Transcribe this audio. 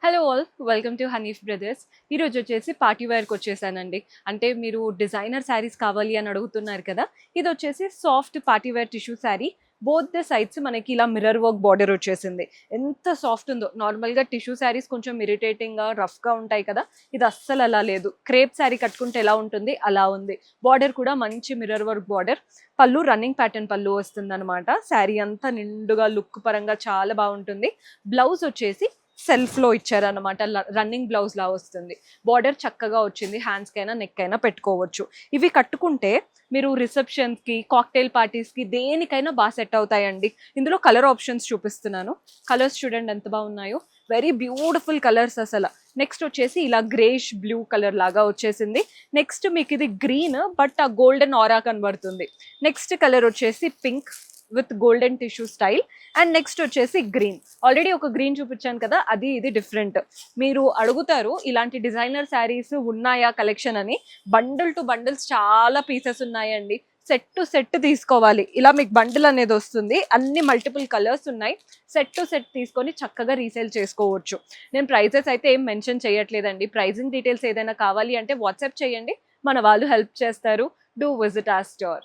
Hello all, welcome to Hanif brothers. ఈరోజు వచ్చేసి party వేర్కి వచ్చేసానండి. అంటే మీరు డిజైనర్ శారీస్ కావాలి అని అడుగుతున్నారు కదా. ఇది వచ్చేసి soft party wear tissue sari. Both the sides మనకి ఇలా మిర్రర్ వర్క్ బార్డర్ వచ్చేసింది. ఎంత సాఫ్ట్ ఉందో. నార్మల్గా టిష్యూ శారీస్ కొంచెం ఇరిటేటింగ్గా రఫ్గా ఉంటాయి కదా, ఇది అస్సలు అలా లేదు. క్రేప్ శారీ కట్టుకుంటే ఎలా ఉంటుంది అలా ఉంది. బార్డర్ కూడా మంచి మిర్రర్ వర్క్ బార్డర్. పళ్ళు రన్నింగ్ ప్యాటర్న్ పళ్ళు వస్తుంది అనమాట. శారీ అంతా నిండుగా లుక్ పరంగా చాలా బాగుంటుంది. బ్లౌజ్ వచ్చేసి సెల్ఫ్ లో ఇచ్చారనమాట. రన్నింగ్ బ్లౌజ్ లా వస్తుంది. బార్డర్ చక్కగా వచ్చింది. హ్యాండ్స్ కైనా నెక్ అయినా పెట్టుకోవచ్చు. ఇవి కట్టుకుంటే మీరు రిసెప్షన్స్ కి, కాక్టైల్ పార్టీస్ కి, దేనికైనా బాగా సెట్ అవుతాయండి. ఇందులో కలర్ ఆప్షన్స్ చూపిస్తున్నాను. కలర్స్ చూడండి ఎంత బాగున్నాయో. వెరీ బ్యూటిఫుల్ కలర్స్ అసలు. నెక్స్ట్ వచ్చేసి ఇలా గ్రేష్ బ్లూ కలర్ లాగా వచ్చేసింది. నెక్స్ట్ మీకు ఇది గ్రీన్ బట్ ఆ గోల్డెన్ ఆరా కనబడుతుంది. నెక్స్ట్ కలర్ వచ్చేసి pink with golden tissue style. And next వచ్చేసి గ్రీన్. ఆల్రెడీ ఒక గ్రీన్ చూపించాను కదా, అది ఇది డిఫరెంట్. మీరు అడుగుతారు ఇలాంటి డిజైనర్ శారీస్ ఉన్నాయా కలెక్షన్ అని. బండిల్ టు బండిల్స్ చాలా పీసెస్ ఉన్నాయండి. సెట్ టు సెట్ తీసుకోవాలి. ఇలా మీకు బండిల్ అనేది వస్తుంది. అన్ని మల్టిపుల్ కలర్స్ ఉన్నాయి. సెట్ టు సెట్ తీసుకొని చక్కగా రీసేల్ చేసుకోవచ్చు. నేను ప్రైజెస్ అయితే ఏం మెన్షన్ చేయట్లేదండి. ప్రైజింగ్ డీటెయిల్స్ ఏదైనా కావాలి అంటే వాట్సాప్ చేయండి, మన వాళ్ళు హెల్ప్ చేస్తారు. Do visit our store.